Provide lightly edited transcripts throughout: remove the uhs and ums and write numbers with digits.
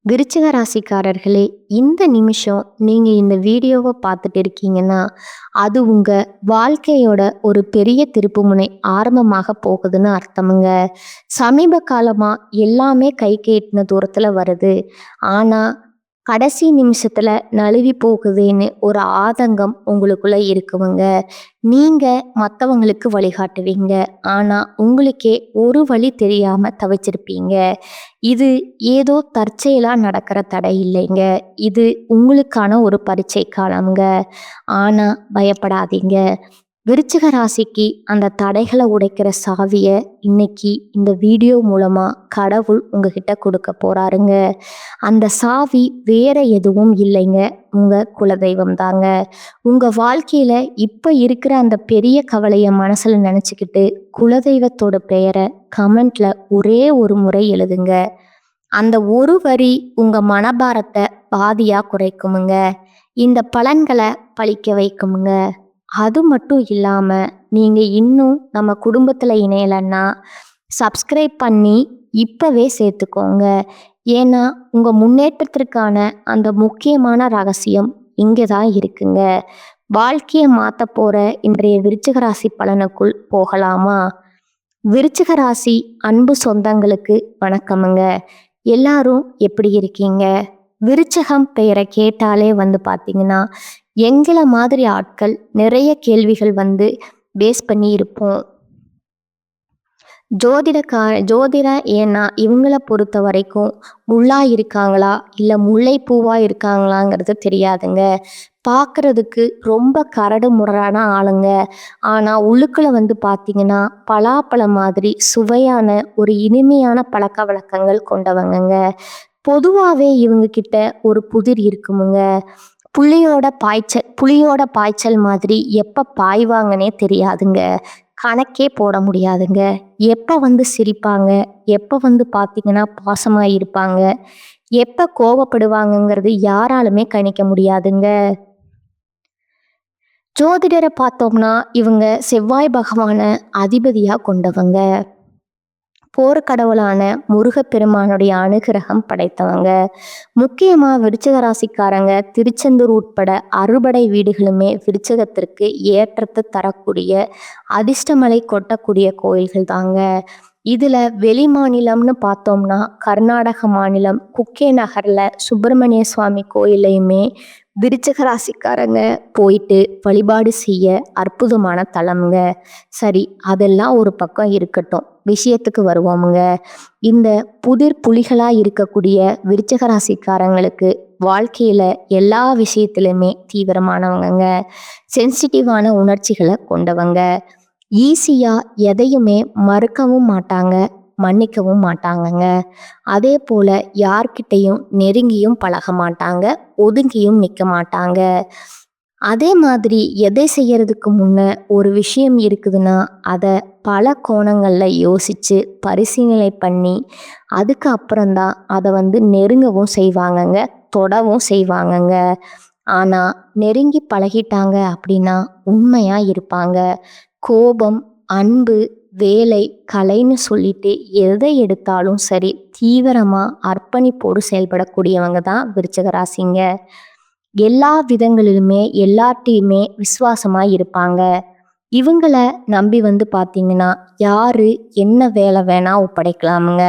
விருச்சிக ராசிக்காரர்களே, இந்த நிமிஷம் நீங்க இந்த வீடியோவை பார்த்துட்டு இருக்கீங்கன்னா, அது உங்க வாழ்க்கையோட ஒரு பெரிய திருப்புமுனை ஆரம்பமாக போகுதுன்னு அர்த்தமுங்க. சமீப காலமா எல்லாமே கைக்கு எட்டுன தூரத்துல வருது. ஆனா, கடைசி நிமிஷத்துல நழுவி போகுதேன்னு ஒரு ஆதங்கம் உங்களுக்குள்ள இருக்குமுங்க. நீங்க மத்தவங்களுக்கு வழிகாட்டுவீங்க. ஆனா, உங்களுக்கே ஒரு வழி தெரியாம தவிச்சிருப்பீங்க. இது ஏதோ தற்செயலா நடக்கிற தடை இல்லைங்க. இது உங்களுக்கான ஒரு பரீட்சை காலம்ங்க. ஆனா பயப்படாதீங்க. விருச்சிக ராசிக்கு அந்த தடைகளை உடைக்கிற சாவிய இன்னைக்கு இந்த வீடியோ மூலமா கடவுள் உங்ககிட்ட கொடுக்க போறாருங்க. அந்த சாவி வேற எதுவும் இல்லைங்க. உங்க குலதெய்வம் தாங்க. உங்க வாழ்க்கையில இப்ப இருக்கிற அந்த பெரிய கவலைய மனசுல நினைச்சுக்கிட்டு குலதெய்வத்தோட பெயரை கமெண்ட்ல ஒரே ஒரு முறை எழுதுங்க. அந்த ஒரு வரி உங்க மனபாரத்தை பாதியா குறைக்குமுங்க. இந்த பலன்களை பழிக்க வைக்குமுங்க. அது மட்டும் இல்லாம நீங்க இன்னும் நம்ம குடும்பத்துல இணையலைன்னா சப்ஸ்கிரைப் பண்ணி இப்பவே சேர்த்துக்கோங்க. ஏன்னா உங்க முன்னேற்றத்திற்கான அந்த முக்கியமான ரகசியம் இங்கே தான் இருக்குங்க. வாழ்க்கையை மாத்த போற இன்றைய விருச்சிக ராசி பலனுக்குள் போகலாமா? விருச்சிக ராசி அன்பு சொந்தங்களுக்கு வணக்கமுங்க. எல்லாரும் எப்படி இருக்கீங்க? விருச்சகம் பெயரை கேட்டாலே பார்த்தீங்கன்னா எங்களை மாதிரி ஆட்கள் நிறைய கேள்விகள் பேஸ் பண்ணி இருப்போம். ஜோதிடம் ஏன்னா இவங்கள பொறுத்த வரைக்கும் முள்ளா இருக்காங்களா இல்லை முல்லை பூவா இருக்காங்களாங்கிறது தெரியாதுங்க. பார்க்கறதுக்கு ரொம்ப கரடு முரடான ஆளுங்க. ஆனால் உள்ளுக்குள்ள பார்த்தீங்கன்னா பலாப்பழம் மாதிரி சுவையான ஒரு இனிமையான பழக்க வழக்கங்கள் கொண்டவங்கங்க. பொதுவாகவே இவங்க கிட்ட ஒரு புதிர் இருக்குமுங்க. புலியோட பாய்ச்சல் மாதிரி எப்போ பாய்வாங்கன்னே தெரியாதுங்க. கணக்கே போட முடியாதுங்க. எப்போ சிரிப்பாங்க, எப்போ பார்த்தீங்கன்னா பாசமாக இருப்பாங்க, எப்போ கோபப்படுவாங்கங்கிறது யாராலுமே கணிக்க முடியாதுங்க. ஜோதிடரை பார்த்தோம்னா இவங்க செவ்வாய் பகவான அதிபதியாக கொண்டவங்க. போர்க்கடவுளான முருகப்பெருமானுடைய அனுகிரகம் படைத்தவங்க. முக்கியமாக விருச்சிக ராசிக்காரங்க திருச்செந்தூர் உட்பட அறுபடை வீடுகளுமே விருச்சிகத்திற்கு ஏற்றத்தை தரக்கூடிய அதிர்ஷ்டமலை கொட்டக்கூடிய கோயில்கள் தாங்க. இதில் வெளி மாநிலம்னு பார்த்தோம்னா கர்நாடக மாநிலம் குக்கே நகரில் சுப்பிரமணிய சுவாமி கோயிலையுமே விருச்சிக ராசிக்காரங்க போயிட்டு வழிபாடு செய்ய அற்புதமான தலம்ங்க. சரி, அதெல்லாம் ஒரு பக்கம் இருக்கட்டும், விஷயத்துக்கு வருவோமுங்க. இந்த புலிகளாக இருக்கக்கூடிய விருச்சிக ராசிக்காரங்களுக்கு வாழ்க்கையில் எல்லா விஷயத்திலுமே தீவிரமானவங்க, சென்சிட்டிவான உணர்ச்சிகளை கொண்டவங்க. ஈஸியாக எதையுமே மறுக்கவும் மாட்டாங்க, மன்னிக்கவும் மாட்டாங்கங்க. அதே போல் யார்கிட்டையும் நெருங்கியும் பழக மாட்டாங்க, ஒதுங்கியும் நிற்க மாட்டாங்க. அதே மாதிரி எதை செய்யறதுக்கு முன்ன ஒரு விஷயம் இருக்குதுன்னா அதை பல கோணங்களில் யோசித்து பரிசீலனை பண்ணி அதுக்கு அப்புறம்தான் அதை நெருங்கவும் செய்வாங்கங்க, தொடவும் செய்வாங்கங்க. ஆனால் நெருங்கி பழகிட்டாங்க அப்படின்னா உண்மையாக இருப்பாங்க. கோபம், அன்பு, வேலை, கலைன்னு சொல்லிட்டு எதை எடுத்தாலும் சரி தீவிரமாக அர்ப்பணிப்போடு செயல்படக்கூடியவங்க தான் விருச்சிக ராசிங்க. எல்லா விதங்களிலுமே எல்லார்ட்டையுமே விசுவாசமாக இருப்பாங்க. இவங்கள நம்பி பார்த்தீங்கன்னா யாரு என்ன வேலை வேணா ஒப்படைக்கலாமுங்க.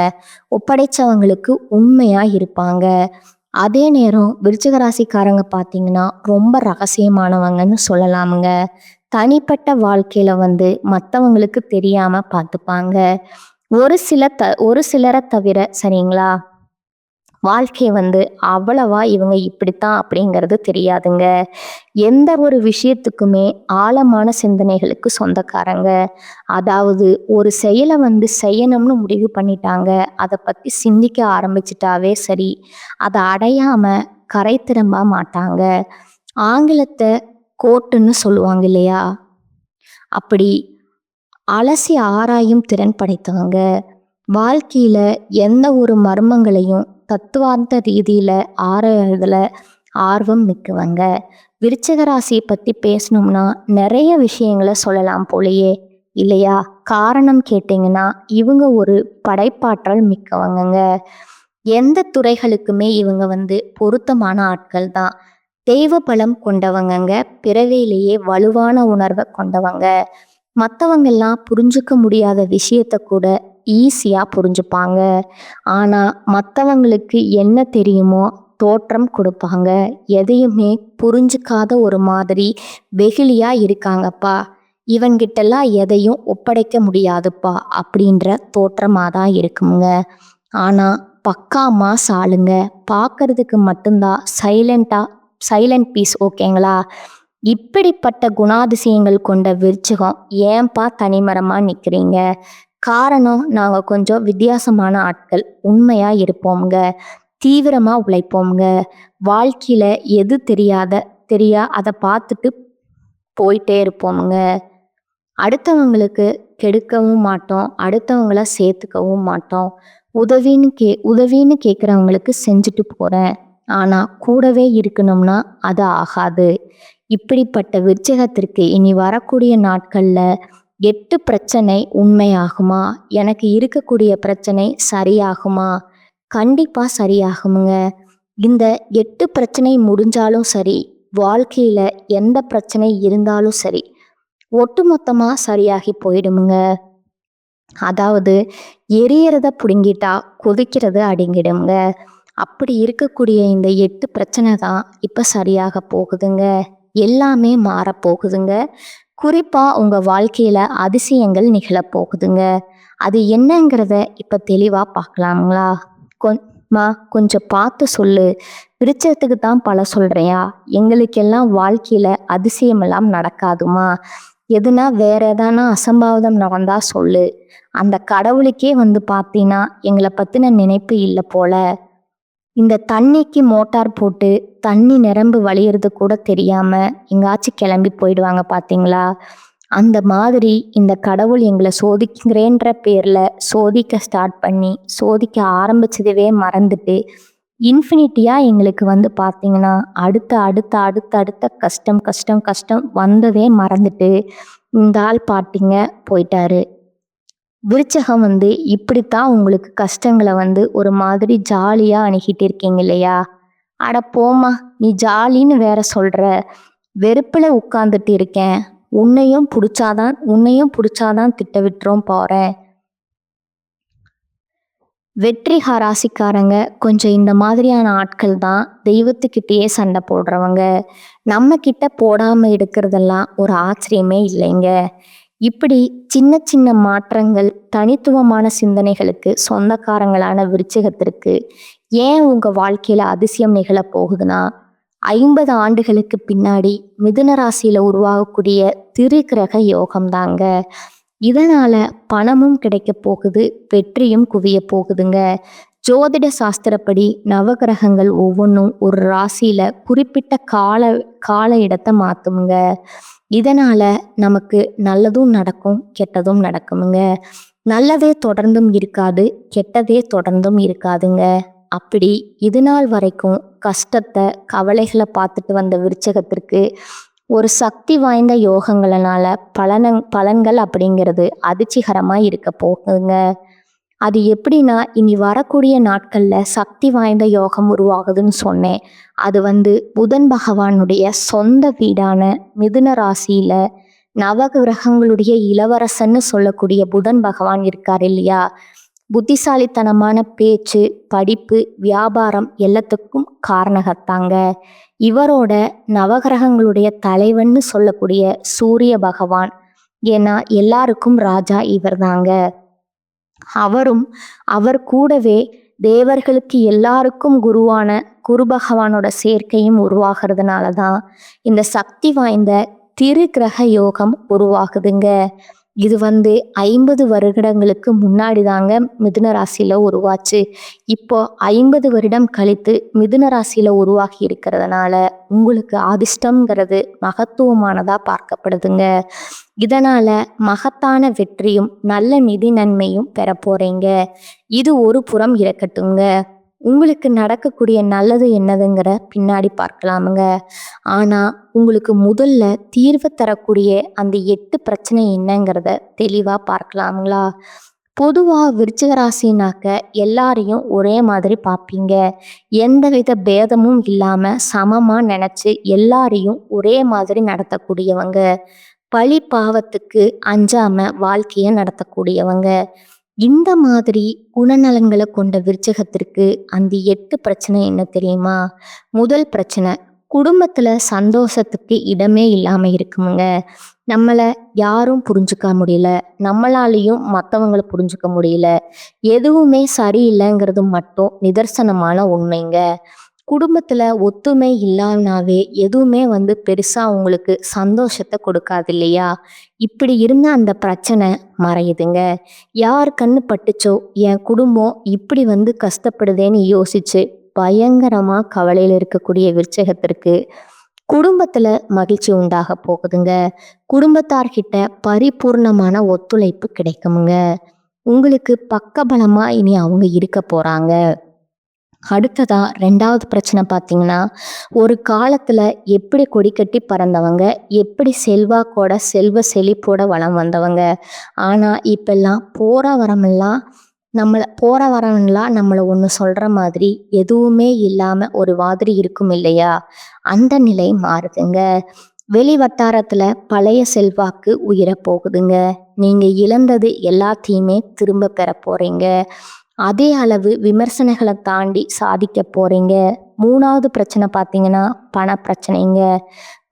ஒப்படைச்சவங்களுக்கு உண்மையாக இருப்பாங்க. அதே நேரம் விருச்சிக ராசிக்காரங்க பார்த்தீங்கன்னா ரொம்ப ரகசியமானவங்கன்னு சொல்லலாமுங்க. தனிப்பட்ட வாழ்க்கையில மற்றவங்களுக்கு தெரியாம பார்த்துப்பாங்க. ஒரு சிலரை தவிர சரிங்களா, வாழ்க்கை அவ்வளவா இவங்க இப்படித்தான் அப்படிங்கிறது தெரியாதுங்க. எந்த ஒரு விஷயத்துக்குமே ஆழமான சிந்தனைகளுக்கு சொந்தக்காரங்க. அதாவது ஒரு செயலை செய்யணும்னு முடிவு பண்ணிட்டாங்க, அதை பற்றி சிந்திக்க ஆரம்பிச்சிட்டாவே சரி, அதை அடையாம கரை திரும்ப மாட்டாங்க. ஆங்கிலத்தை கோட்டுன்னு சொல்லுவாங்க இல்லையா, அப்படி அலசி ஆராயும் திறன் படைத்தவங்க. வாழ்க்கையில எந்த ஒரு மர்மங்களையும் தத்துவார்த்த ரீதியில ஆராயறதுல ஆர்வம் மிக்கவங்க. விருச்சிக ராசியை பற்றி பேசணும்னா நிறைய விஷயங்களை சொல்லலாம் போலையே, இல்லையா? காரணம் கேட்டிங்கன்னா இவங்க ஒரு படைப்பாற்றல் மிக்கவங்கங்க. எந்த துறைகளுக்குமே இவங்க பொருத்தமான ஆட்கள் தான். தெய்வ பலம் கொண்டவங்கங்க. பிறவியிலேயே வலுவான உணர்வை கொண்டவங்க. மற்றவங்கெல்லாம் புரிஞ்சுக்க முடியாத விஷயத்த கூட ஈஸியா புரிஞ்சுப்பாங்க. ஆனா மற்றவங்களுக்கு என்ன தெரியுமோ தோற்றம் கொடுப்பாங்க. எதையுமே புரிஞ்சுக்காத ஒரு மாதிரி வெகுளியா இருக்காங்கப்பா, இவங்கிட்டெல்லாம் எதையும் ஒப்படைக்க முடியாதுப்பா அப்படின்ற தோற்றமாக தான் இருக்குங்க. ஆனா பக்கா மாஸ் ஆளுங்க. பார்க்கறதுக்கு மட்டும்தான் சைலண்ட் பீஸ், ஓகேங்களா? இப்படிப்பட்ட குணாதிசயங்கள் கொண்ட விருச்சிகம் ஏன்பா தனிமரமா நிக்கிறீங்க? காரணம், நாங்க கொஞ்சம் வித்தியாசமான ஆட்கள். உண்மையா இருப்போம்ங்க. தீவிரமா உழைப்போம்ங்க. வாழ்க்கையில எது தெரியா அதை பார்த்துட்டு போயிட்டே இருப்போம்ங்க. அடுத்தவங்களுக்கு கெடுக்கவும் மாட்டோம், அடுத்தவங்கள சேர்த்துக்கவும் மாட்டோம். உதவின்னு கேட்குறவங்களுக்கு செஞ்சுட்டு போகிறேன், ஆனால் கூடவே இருக்கணும்னா அது ஆகாது. இப்படிப்பட்ட விருச்சிகத்திற்கு இனி வரக்கூடிய நாட்களில் 8 பிரச்சனை உண்மையாகுமா? எனக்கு இருக்கக்கூடிய பிரச்சனை சரியாகுமா? கண்டிப்பாக சரியாகுமுங்க. இந்த 8 பிரச்சனை முடிஞ்சாலும் சரி, வாழ்க்கையில் எந்த பிரச்சனை இருந்தாலும் சரி, ஒட்டுமொத்தமாக சரியாகி போயிடுமுங்க. அதாவது எரியறத பிடுங்கிட்டா கொதிக்கிறது அடங்கிடுங்க. அப்படி இருக்கக்கூடிய இந்த 8 பிரச்சனை தான் இப்போ சரியாக போகுதுங்க. எல்லாமே மாறப்போகுதுங்க. குறிப்பாக உங்கள் வாழ்க்கையில் அதிசயங்கள் நிகழப்போகுதுங்க. அது என்னங்கிறத இப்போ தெளிவாக பார்க்கலாங்களா? கொஞ்சம் பார்த்து சொல்லு. விருச்சத்துக்கு தான் பல சொல்கிறியா? எங்களுக்கெல்லாம் வாழ்க்கையில் அதிசயமெல்லாம் நடக்காதுமா? எதுனா வேற எதானா அசம்பாவிதம் நடந்தா சொல்லு. அந்த கடவுளுக்கே பார்த்தீங்கன்னா எங்களை பற்றின நினைப்பு இல்லை போல. இந்த தண்ணிக்கு மோட்டார் போட்டு தண்ணி நிரம்பு வழியிறது கூட தெரியாமல் எங்காச்சும் கிளம்பி போயிடுவாங்க பார்த்தீங்களா? அந்த மாதிரி இந்த கடவுள் எங்களை சோதிக்கிறேன்ற பேரில் சோதிக்க ஸ்டார்ட் பண்ணி சோதிக்க ஆரம்பிச்சதவே மறந்துட்டு இன்ஃபினிட்டியாக எங்களுக்கு பார்த்தீங்கன்னா அடுத்த அடுத்த அடுத்த அடுத்த கஷ்டம் கஷ்டம் கஷ்டம் வந்ததே மறந்துட்டு இந்த ஆள் பாட்டிங்க போயிட்டாரு. விருச்சகம் இப்படித்தான் உங்களுக்கு கஷ்டங்களை ஒரு மாதிரி ஜாலியாக அணுகிட்டு இருக்கீங்க இல்லையா? அட போமா, நீ ஜாலின்னு வேற சொல்கிற. வெறுப்பில் உட்காந்துட்டு இருக்கேன். உன்னையும் பிடிச்சாதான் திட்ட விட்டுறோம் போகிறேன். வெற்றிகா ராசிக்காரங்க கொஞ்சம் இந்த மாதிரியான ஆட்கள் தான் தெய்வத்துக்கிட்டேயே சண்டை போடுறவங்க. நம்ம கிட்ட போடாமல் எடுக்கிறதெல்லாம் ஒரு ஆச்சரியமே இல்லைங்க. இப்படி சின்ன சின்ன மாற்றங்கள் தனித்துவமான சிந்தனைகளுக்கு சொந்தக்காரங்களான விருச்சிகத்திற்கு ஏன் உங்கள் வாழ்க்கையில் அதிசயம் நிகழப்போகுதுன்னா, 50 ஆண்டுகளுக்கு பின்னாடி மிதுன ராசியில் உருவாகக்கூடிய திருக்கிரக யோகம் தாங்க. இதனால பணமும் கிடைக்க போகுது, வெற்றியும் குவிய போகுதுங்க. ஜோதிட சாஸ்திரப்படி நவகிரகங்கள் ஒவ்வொன்றும் ஒரு ராசியில குறிப்பிட்ட கால இடத்தை மாத்துமுங்க. இதனால நமக்கு நல்லதும் நடக்கும், கெட்டதும் நடக்குமுங்க. நல்லதே தொடர்ந்தும் இருக்காது, கெட்டதே தொடர்ந்தும் இருக்காதுங்க. அப்படி இது நாள் வரைக்கும் கஷ்டத்தை கவலைகளை பார்த்துட்டு வந்த விருச்சகத்திற்கு ஒரு சக்தி வாய்ந்த யோகங்களனால பலன்கள் அப்படிங்கிறது அதிர்ச்சிகரமாக இருக்க போகுதுங்க. அது எப்படின்னா, இனி வரக்கூடிய நாட்களில் சக்தி வாய்ந்த யோகம் உருவாகுதுன்னு சொன்னேன். அது புதன் பகவானுடைய சொந்த வீடான மிதுன ராசியில் நவகிரகங்களுடைய இளவரசன்னு சொல்லக்கூடிய புதன் பகவான் இருக்கார் இல்லையா? புத்திசாலித்தனமான பேச்சு, படிப்பு, வியாபாரம் எல்லாத்துக்கும் காரணகத்தாங்க. இவரோட நவகிரகங்களுடைய தலைவன்னு சொல்லக்கூடிய சூரிய பகவான். ஏன்னா எல்லாருக்கும் ராஜா இவர் தாங்க. அவர் கூடவே தேவர்களுக்கு எல்லாருக்கும் குருவான குரு பகவானோட சேர்க்கையும் உருவாகிறதுனால தான் இந்த சக்தி வாய்ந்த திருக்கிரக யோகம் உருவாகுதுங்க. இது 50 வருடங்களுக்கு முன்னாடி தாங்க மிதுன ராசியில் உருவாச்சு. இப்போ 50 வருடம் கழித்து மிதுன ராசியில் உருவாகி இருக்கிறதுனால உங்களுக்கு அதிர்ஷ்டங்கிறது மகத்துவமானதாக பார்க்கப்படுதுங்க. இதனால் மகத்தான வெற்றியும் நல்ல நிதி நன்மையும் பெற போகிறீங்க. இது ஒரு புறம் இருக்கட்டுங்க. உங்களுக்கு நடக்கக்கூடிய நல்லது என்னதுங்கிற பின்னாடி பார்க்கலாமுங்க. ஆனால் உங்களுக்கு முதல்ல தீர்வு தரக்கூடிய அந்த 8 பிரச்சனை என்னங்கிறத தெளிவாக பார்க்கலாங்களா? பொதுவா விருச்சிக ராசினாக்க எல்லாரையும் ஒரே மாதிரி பார்ப்பீங்க. எந்தவித பேதமும் இல்லாம சமமா நினைச்சு எல்லாரையும் ஒரே மாதிரி நடத்தக்கூடியவங்க. பழி பாவத்துக்கு அஞ்சாம வாழ்க்கைய நடத்தக்கூடியவங்க. இந்த மாதிரி குணநலன்களை கொண்ட விருச்சிகத்திற்கு அந்த 8 பிரச்சனை என்ன தெரியுமா? முதல் பிரச்சனை, குடும்பத்துல சந்தோஷத்துக்கு இடமே இல்லாம இருக்குமுங்க. நம்மள யாரும் புரிஞ்சுக்க முடியல. நம்மளாலேயும் மத்தவங்கள புரிஞ்சுக்க முடியல. எதுவுமே சரியில்லைங்கிறது மட்டும் நிதர்சனமான உண்மைங்க. குடும்பத்துல ஒத்துமை இல்லாமனாவே எதுவுமே பெருசா உங்களுக்கு சந்தோஷத்தை கொடுக்காது இல்லையா? இப்படி இருந்த அந்த பிரச்சனை மறையுதுங்க. யார் கண்ணு பட்டுச்சோ என் குடும்பம் இப்படி கஷ்டப்படுதேன்னு யோசிச்சு பயங்கரமா கவலையில இருக்கக்கூடிய விருச்சகத்திற்கு குடும்பத்துல மகிழ்ச்சி உண்டாக போகுதுங்க. குடும்பத்தார்கிட்ட பரிபூர்ணமான ஒத்துழைப்பு கிடைக்குமுங்க. உங்களுக்கு பக்கபலமா இனி அவங்க இருக்க போறாங்க. அடுத்ததா 2வது பிரச்சனை பார்த்தீங்கன்னா, ஒரு காலத்துல எப்படி கொடி கட்டி பறந்தவங்க, எப்படி செல்வாக்கோட செல்வ செழிப்போட வளம் வந்தவங்க. ஆனா இப்பெல்லாம் போற வரவன்லாம் நம்மள ஒன்று சொல்ற மாதிரி எதுவுமே இல்லாம ஒரு மாதிரி இருக்கும் இல்லையா? அந்த நிலை மாறுதுங்க. வெளி வட்டாரத்துல பழைய செல்வாக்கு உயர போகுதுங்க. நீங்க இழந்தது எல்லாத்தையுமே திரும்ப பெற போறீங்க. அதே அளவு விமர்சனங்களை தாண்டி சாதிக்க போறீங்க. 3வது பிரச்சனை பார்த்தீங்கன்னா, பண பிரச்சனைங்க.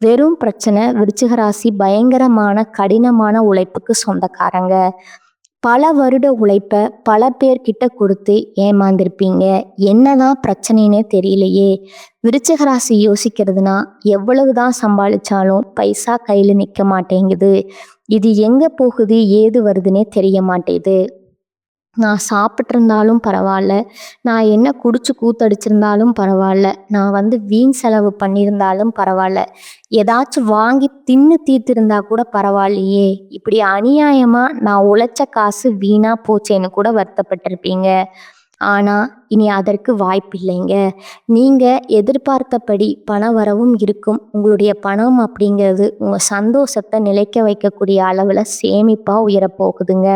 வெறும் பிரச்சனை, விருச்சிக ராசி பயங்கரமான கடினமான உழைப்புக்கு சொந்தக்காரங்க. பல வருட உழைப்ப பல பேர்கிட்ட கொடுத்து ஏமாந்திருப்பீங்க. என்னதான் பிரச்சனைன்னே தெரியலையே. விருச்சிக ராசி யோசிக்கிறதுனா, எவ்வளவுதான் சம்பாதிச்சாலும் பைசா கையில நிற்க மாட்டேங்குது. இது எங்க போகுது ஏது வருதுன்னே தெரிய மாட்டேங்குது. நான் சாப்பிட்ருந்தாலும் பரவாயில்ல, நான் என்ன குடிச்சு கூத்தடிச்சிருந்தாலும் பரவாயில்ல, நான் வீண் செலவு பண்ணியிருந்தாலும் பரவாயில்ல, ஏதாச்சும் வாங்கி தின்னு தீர்த்திருந்தா கூட பரவாயில்லையே, இப்படி அநியாயமா நான் உழைச்ச காசு வீணா போச்சேன்னு கூட வருத்தப்பட்டிருப்பீங்க. ஆனா இனி அதற்கு வாய்ப்பில்லைங்க. நீங்க எதிர்பார்த்தபடி பண வரவும் இருக்கும். உங்களுடைய பணம் அப்படிங்கிறது உங்க சந்தோஷத்தை நிலைக்க வைக்கக்கூடிய அளவுல சேமிப்பா உயரப்போகுதுங்க.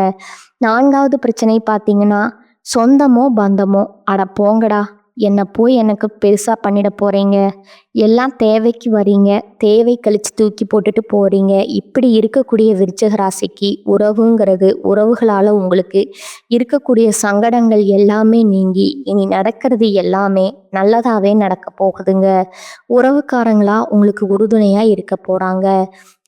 4வது பிரச்சனை பார்த்தீங்கன்னா, சொந்தமோ பந்தமோ, அட போங்கடா, என்னை போய் எனக்கு பெருசா பண்ணிட போறீங்க, எல்லாம் தேவைக்கு வரீங்க, தேவை கழிச்சு தூக்கி போட்டுட்டு போறீங்க. இப்படி இருக்கக்கூடிய விருச்சிக ராசிக்கு உறவுகளால உங்களுக்கு இருக்கக்கூடிய சங்கடங்கள் எல்லாமே நீங்கி இனி நடக்கிறது எல்லாமே நல்லதாவே நடக்க போகுதுங்க. உறவுக்காரங்களா உங்களுக்கு உறுதுணையா இருக்க போறாங்க.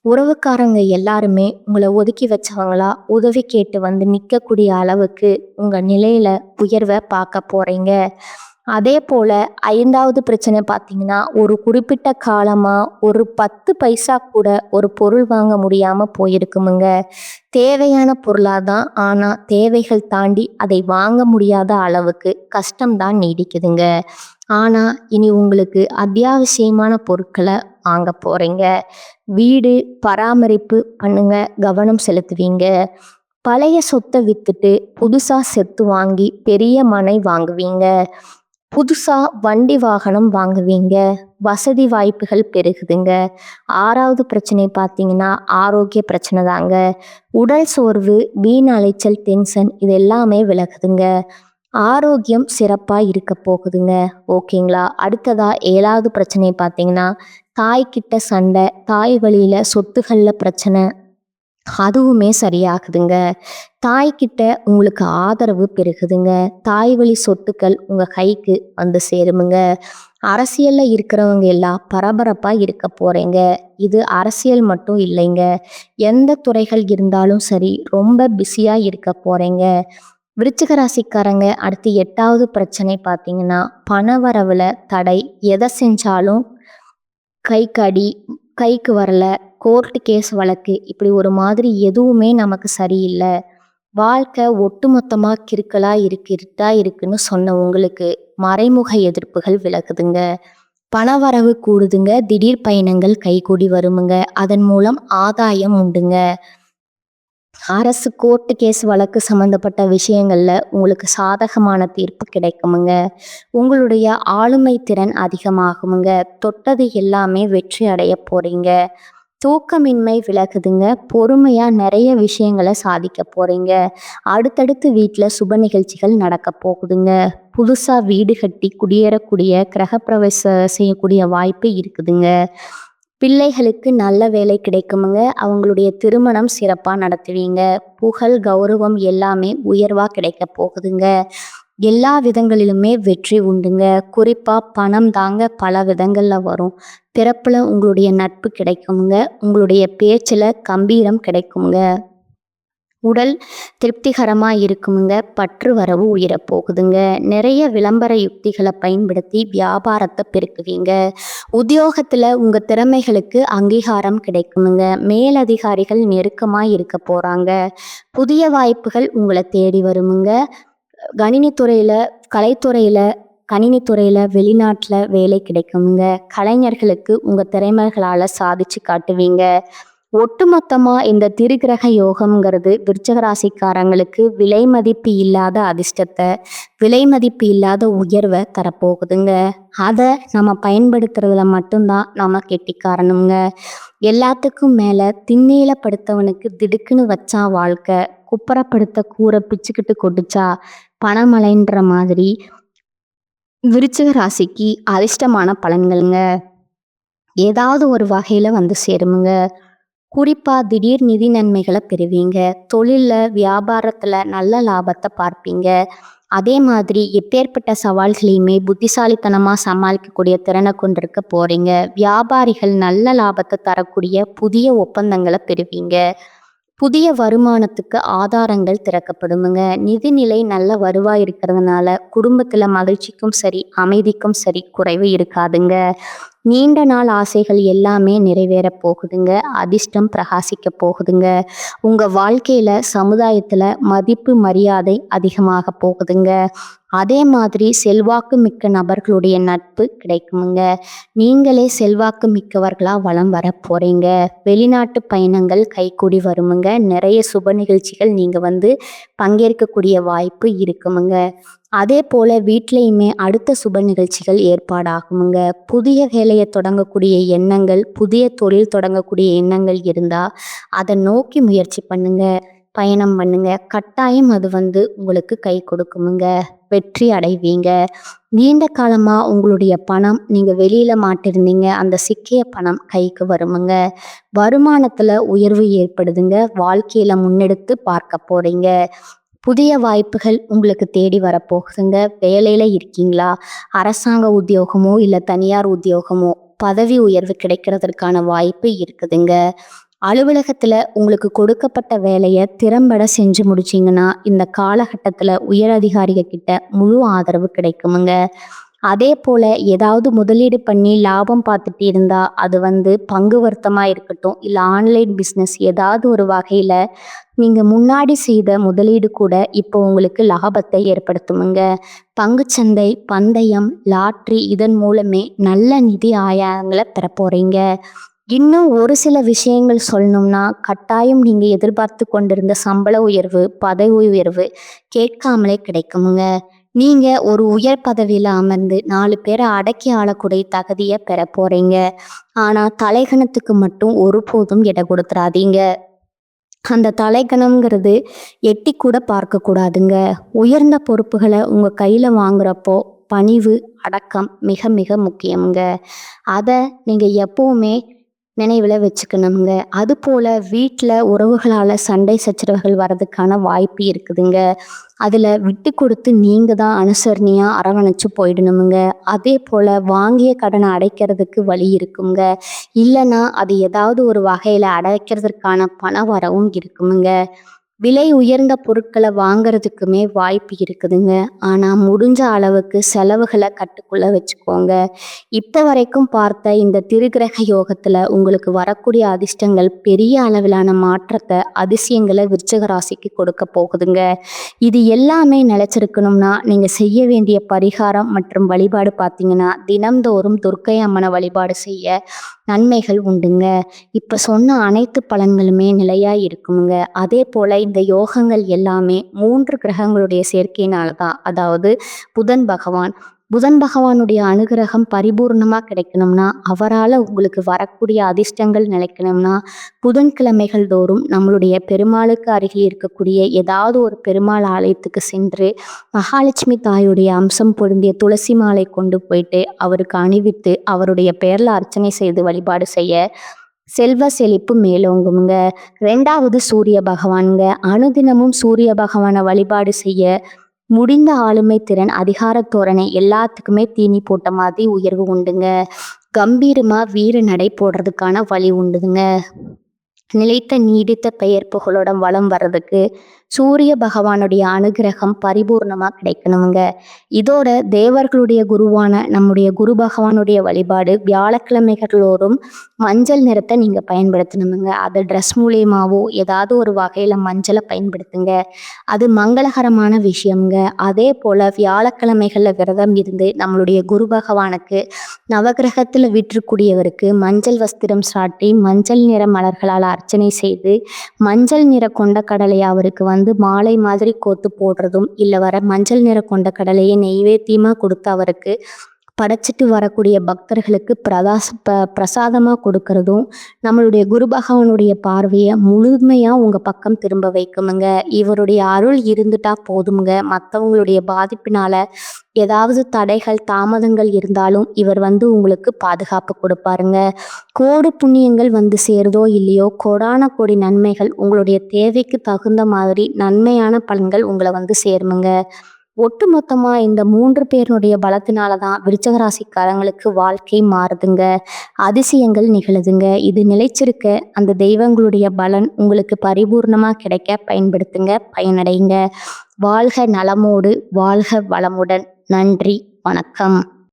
உறவுக்காரங்க எல்லாருமே உங்களை ஒதுக்கி வச்சவங்களா உதவி கேட்டு நிற்கக்கூடிய அளவுக்கு உங்க நிலையில உயர்வை பார்க்க போறீங்க. அதே போல 5வது பிரச்சனை பார்த்தீங்கன்னா, ஒரு குறிப்பிட்ட காலமா ஒரு 10 பைசா கூட ஒரு பொருள் வாங்க முடியாம போயிருக்குமுங்க. தேவையான பொருளாதான், ஆனா தேவைகள் தாண்டி அதை வாங்க முடியாத அளவுக்கு கஷ்டம்தான் நீடிக்குதுங்க. ஆனா இனி உங்களுக்கு அத்தியாவசியமான பொருட்களை வாங்க போறீங்க. வீடு பராமரிப்பு பண்ணுங்க, கவனம் செலுத்துவீங்க. பழைய சொத்தை வித்துட்டு புதுசா சொத்து வாங்கி பெரிய மனை வாங்குவீங்க. புதுசா வண்டி வாகனம் வாங்குவீங்க. வசதி வாய்ப்புகள் பெருகுதுங்க. 6வது பிரச்சனை பார்த்தீங்கன்னா, ஆரோக்கிய பிரச்சனை தாங்க. உடல் சோர்வு, வீண் அலைச்சல், டென்ஷன் இது எல்லாமே விலகுதுங்க. ஆரோக்கியம் சிறப்பா இருக்க போகுதுங்க. ஓகேங்களா? அடுத்ததா 7வது பிரச்சனை பார்த்தீங்கன்னா, தாய்கிட்ட சண்டை, தாய் வழியில சொத்துகள்ல பிரச்சனை, அதுவுமே சரியாகுதுங்க. தாய்கிட்ட உங்களுக்கு ஆதரவு பெருகுதுங்க. தாய் வழி சொத்துக்கள் உங்க கைக்கு சேருமுங்க. அரசியல்ல இருக்கிறவங்க எல்லாம் பரபரப்பா இருக்க போறீங்க. இது அரசியல் மட்டும் இல்லைங்க, எந்த துறைகள் இருந்தாலும் சரி ரொம்ப பிஸியா இருக்க போறீங்க. விருச்சிக ராசிக்காரங்க அடுத்து 8வது பிரச்சனை பார்த்தீங்கன்னா, பணவரவுல தடை. எதை செஞ்சாலும் கைக்கு வரல, கோர்ட்டு கேஸ் வழக்கு, இப்படி ஒரு மாதிரி எதுவுமே நமக்கு சரியில்லை. வாழ்க்கை ஒட்டுமொத்தமா இருட்டா இருக்குன்னு சொன்ன உங்களுக்கு மறைமுக எதிர்ப்புகள் விலகுதுங்க. பணவரவு கூடுதுங்க. திடீர் பயணங்கள் கைகூடி வருமுங்க. அதன் மூலம் ஆதாயம் உண்டுங்க. அரசு கோர்ட்டு கேஸ் வழக்கு சம்மந்தப்பட்ட விஷயங்கள்ல உங்களுக்கு சாதகமான தீர்ப்பு கிடைக்குமுங்க. உங்களுடைய ஆளுமை திறன் அதிகமாகுமுங்க. தொட்டது எல்லாமே வெற்றி அடைய போறீங்க. தூக்கமின்மை விலகுதுங்க. பொறுமையா நிறைய விஷயங்களை சாதிக்க போறீங்க. அடுத்தடுத்து வீட்ல சுப நிகழ்ச்சிகள் நடக்க போகுதுங்க. புதுசா வீடு கட்டி குடியேறக்கூடிய கிரகப்பிரவேசம் செய்யக்கூடிய வாய்ப்பு இருக்குதுங்க. பிள்ளைகளுக்கு நல்ல வேலை கிடைக்குமுங்க. அவங்களுடைய திருமணம் சிறப்பா நடத்துவீங்க. புகழ், கௌரவம் எல்லாமே உயர்வா கிடைக்க போகுதுங்க. எல்லா விதங்களிலுமே வெற்றி உண்டுங்க. குறிப்பா பணம் தாங்க பல விதங்கள்ல வரும். பிறப்புல உங்களுடைய நட்பு கிடைக்குமுங்க. உங்களுடைய பேச்சுல கம்பீரம் கிடைக்குங்க. உடல் திருப்திகரமா இருக்குமுங்க. பற்று வரவு உயரப் போகுதுங்க. நிறைய விளம்பர யுக்திகளை பயன்படுத்தி வியாபாரத்தை பெருக்குவீங்க. உத்தியோகத்துல உங்க திறமைகளுக்கு அங்கீகாரம் கிடைக்குமுங்க. மேலதிகாரிகள் நெருக்கமா இருக்க போறாங்க. புதிய வாய்ப்புகள் உங்களை தேடி வருமுங்க. கணினித்துறையில கலைத்துறையில கணினித்துறையில வெளிநாட்டில் வேலை கிடைக்குமுங்க. கலைஞர்களுக்கு உங்க திறமைகளால சாதிச்சு காட்டுவீங்க. ஒட்டுமொத்தமா இந்த திருக்கிரக யோகம்ங்கிறது விருச்சக ராசிக்காரங்களுக்கு விலை மதிப்பு இல்லாத அதிர்ஷ்டத்தை, விலை மதிப்பு இல்லாத உயர்வை தரப்போகுதுங்க. அதை நம்ம பயன்படுத்துறதுல மட்டும்தான் நம்ம கெட்டிக்காரனுங்க. எல்லாத்துக்கும் மேல திண்ணையில படுத்தவனுக்கு திடுக்குன்னு வச்சா வாழ்க்கை, குப்புறப்படுத்த கூரை பிச்சுக்கிட்டு கொட்டுச்சா பணமழைன்ற மாதிரி விருச்சிக ராசிக்கு அதிர்ஷ்டமான பலன்களுங்க ஏதாவது ஒரு வகையில வந்து சேருமுங்க. குறிப்பா திடீர் நிதி நன்மைகளை பெறுவீங்க. தொழில்ல வியாபாரத்துல நல்ல லாபத்தை பார்ப்பீங்க. அதே மாதிரி எப்பேற்பட்ட சவால்களையுமே புத்திசாலித்தனமா சமாளிக்கக்கூடிய திறனை கொண்டிருக்க போறீங்க. வியாபாரிகள் நல்ல லாபத்தை தரக்கூடிய புதிய ஒப்பந்தங்களை பெறுவீங்க. புதிய வருமானத்துக்கு ஆதாரங்கள் திறக்கப்படுமுங்க. நிதிநிலை நல்ல வருவாய் இருக்கிறதுனால குடும்பத்துல மகிழ்ச்சிக்கும் சரி, அமைதிக்கும் சரி குறைவு இருக்காதுங்க. நீண்ட நாள் ஆசைகள் எல்லாமே நிறைவேற போகுதுங்க. அதிர்ஷ்டம் பிரகாசிக்க போகுதுங்க. உங்க வாழ்க்கையில சமுதாயத்துல மதிப்பு மரியாதை அதிகமாக போகுதுங்க. அதே மாதிரி செல்வாக்கு மிக்க நபர்களுடைய நட்பு கிடைக்குமுங்க. நீங்களே செல்வாக்கு மிக்கவர்களா வலம் வர போறீங்க. வெளிநாட்டு பயணங்கள் கைகூடி வருமுங்க. நிறைய சுப நிகழ்ச்சிகள் நீங்க பங்கேற்கக்கூடிய வாய்ப்பு இருக்குமுங்க. அதே போல வீட்லையுமே அடுத்த சுப நிகழ்ச்சிகள் ஏற்பாடாகுமுங்க. புதிய வேலையை தொடங்கக்கூடிய எண்ணங்கள், புதிய தொழில் தொடங்கக்கூடிய எண்ணங்கள் இருந்தா அதை நோக்கி முயற்சி பண்ணுங்க, பயணம் பண்ணுங்க. கட்டாயம் அது உங்களுக்கு கை கொடுக்குமுங்க. வெற்றி அடைவீங்க. நீண்ட காலமா உங்களுடைய பணம் நீங்க வெளியில மாட்டிருந்தீங்க, அந்த சிக்கிய பணம் கைக்கு வருமுங்க. வருமானத்துல உயர்வு ஏற்படுதுங்க. வாழ்க்கையில முன்னெடுத்து பார்க்க போறீங்க. புதிய வாய்ப்புகள் உங்களுக்கு தேடி வரப்போகுதுங்க. வேலையில இருக்கீங்களா? அரசாங்க உத்தியோகமோ இல்லை தனியார் உத்தியோகமோ பதவி உயர்வு கிடைக்கிறதுக்கான வாய்ப்பு இருக்குதுங்க. அலுவலகத்துல உங்களுக்கு கொடுக்கப்பட்ட வேலையை திறம்பட செஞ்சு முடிச்சிங்கன்னா இந்த காலகட்டத்துல உயர் அதிகாரிக கிட்ட முழு ஆதரவு கிடைக்குமுங்க. அதே போல ஏதாவது முதலீடு பண்ணி லாபம் பார்த்துட்டு இருந்தா அது பங்கு வர்த்தமா இருக்கட்டும், இல்லை ஆன்லைன் பிஸ்னஸ் ஏதாவது ஒரு வகையில நீங்க முன்னாடி செய்த முதலீடு கூட இப்போ உங்களுக்கு லாபத்தை ஏற்படுத்துமுங்க. பங்குச்சந்தை, பந்தயம், லாட்ரி இதன் மூலமே நல்ல நிதி ஆதாயங்களை பெற போறீங்க. இன்னும் ஒரு சில விஷயங்கள் சொல்லணும்னா, கட்டாயம் நீங்க எதிர்பார்த்து கொண்டிருந்த சம்பள உயர்வு, பதவி உயர்வு கேட்காமலே கிடைக்குமுங்க. நீங்க ஒரு உயர் பதவியில அமர்ந்து 4 பேரை அடக்கி ஆளக்கூடிய தகுதியை பெற போறீங்க. ஆனா தலைகணத்துக்கு மட்டும் ஒருபோதும் இடம் கொடுத்துறாதீங்க. அந்த தலைகணம்ங்கிறது எட்டி கூட பார்க்க கூடாதுங்க. உயர்ந்த பொறுப்புகளை உங்க கையில வாங்குறப்போ பணிவு, அடக்கம் மிக மிக முக்கியமுங்க. அதை நீங்க எப்பவுமே நினைவில் வச்சுக்கணுங்க. அதுபோல் வீட்டில் உறவுகளால் சண்டை சச்சரவுகள் வர்றதுக்கான வாய்ப்பு இருக்குதுங்க. அதில் விட்டு கொடுத்து நீங்கள் தான் அனுசரணையாக அரவணைச்சு போயிடணுமுங்க. அதே போல் வாங்கிய கடனை அடைக்கிறதுக்கு வழி இருக்குங்க. இல்லைன்னா அது ஏதாவது ஒரு வகையில் அடைக்கிறதுக்கான பண வரவும் இருக்குமுங்க. விலை உயர்ந்த பொருட்களை வாங்கிறதுக்குமே வாய்ப்பு இருக்குதுங்க. ஆனால் முடிஞ்ச அளவுக்கு செலவுகளை கட்டுக்குள்ளே வச்சுக்கோங்க. இப்போ வரைக்கும் பார்த்த இந்த திருக்கிரக யோகத்தில் உங்களுக்கு வரக்கூடிய அதிர்ஷ்டங்கள் பெரிய அளவிலான மாற்றத்தை, அதிசயங்களை விருச்சிக ராசிக்கு கொடுக்க போகுதுங்க. இது எல்லாமே நிலைச்சிருக்கணும்னா நீங்கள் செய்ய வேண்டிய பரிகாரம் மற்றும் வழிபாடு பார்த்தீங்கன்னா, தினம்தோறும் துர்க்கை அம்மனை வழிபாடு செய்ய நன்மைகள் உண்டுங்க. இப்போ சொன்ன அனைத்து பலன்களுமே நிலையாக இருக்குமுங்க. அதே போல் இந்த யோகங்கள் எல்லாமே 3 கிரகங்களுடைய சேர்க்கையினால தான். அதாவது புதன் பகவான், புதன் பகவானுடைய அனுகிரகம் பரிபூர்ணமாக கிடைக்கணும்னா, அவரால் உங்களுக்கு வரக்கூடிய அதிர்ஷ்டங்கள் நிலைக்கணும்னா, புதன்கிழமைகள் தோறும் நம்மளுடைய பெருமாளுக்கு அருகில் இருக்கக்கூடிய ஏதாவது ஒரு பெருமாள் ஆலயத்துக்கு சென்று மகாலட்சுமி தாயுடைய அம்சம் பொருந்திய துளசி மாலை கொண்டு போயிட்டு அவருக்கு அணிவித்து அவருடைய பெயரில் அர்ச்சனை செய்து வழிபாடு செய்ய செல்வ செழிப்பு மேலோங்குங்க. 2வது சூரிய பகவானுங்க. அனுதினமும் சூரிய பகவானை வழிபாடு செய்ய முடிந்த ஆளுமை திறன், அதிகார தோரணை எல்லாத்துக்குமே தீனி போட்ட மாதிரி உயர்வு உண்டுங்க. கம்பீரமா வீர நடை போடுறதுக்கான வழி உண்டுங்க. நிலைத்த நீடித்த பெயர் புகழோட வளம் வர்றதுக்கு சூரிய பகவானுடைய அனுகிரகம் பரிபூர்ணமாக கிடைக்கணுங்க. இதோட தேவர்களுடைய குருவான நம்முடைய குரு பகவானுடைய வழிபாடு வியாழக்கிழமைகளோறும் மஞ்சள் நிறத்தை நீங்கள் பயன்படுத்தணுங்க. அதை ட்ரெஸ் மூலியமாவோ ஏதாவது ஒரு வகையில் மஞ்சளை பயன்படுத்துங்க. அது மங்களகரமான விஷயம்ங்க. அதே போல் வியாழக்கிழமைகளில் விரதம் இருந்து நம்மளுடைய குரு பகவானுக்கு நவகிரகத்தில் விற்றுக்கூடியவருக்கு மஞ்சள் வஸ்திரம் சாட்டி மஞ்சள் நிற மலர்களால் அர்ச்சனை செய்து மஞ்சள் நிற கொண்ட கடலையை அவருக்கு மாலை மாதிரி கோத்து போடுறதும், இல்லை வர மஞ்சள் நிற கொண்ட கடலையை நெய்வேத்தியமாக கொடுத்து அவருக்கு படைச்சிட்டு வரக்கூடிய பக்தர்களுக்கு பிரசாதமாக கொடுக்கறதும் நம்மளுடைய குரு பகவானுடைய பார்வையை முழுமையாக உங்கள் பக்கம் திரும்ப வைக்குமுங்க. இவருடைய அருள் இருந்துட்டா போதுங்க. மற்றவங்களுடைய பாதிப்பினால ஏதாவது தடைகள் தாமதங்கள் இருந்தாலும் இவர் உங்களுக்கு பாதுகாப்பு கொடுப்பாருங்க. கோடி புண்ணியங்கள் சேருதோ இல்லையோ, கோடான கோடி நன்மைகள் உங்களுடைய தேவைக்கு தகுந்த மாதிரி நன்மையான பலன்கள் உங்களை சேருமுங்க. ஒட்டுமொத்தமா இந்த 3 பேருடைய பலத்தினால தான் விருச்சக ராசிக்காரங்களுக்கு வாழ்க்கை மாறுதுங்க. அதிசயங்கள் நிகழுதுங்க. இது நிலைச்சிருக்க அந்த தெய்வங்களுடைய பலன் உங்களுக்கு பரிபூர்ணமா கிடைக்க பயன்படுத்துங்க, பயனடைங்க. வாழ்க நலமோடு, வாழ்க வளமுடன். நன்றி, வணக்கம்.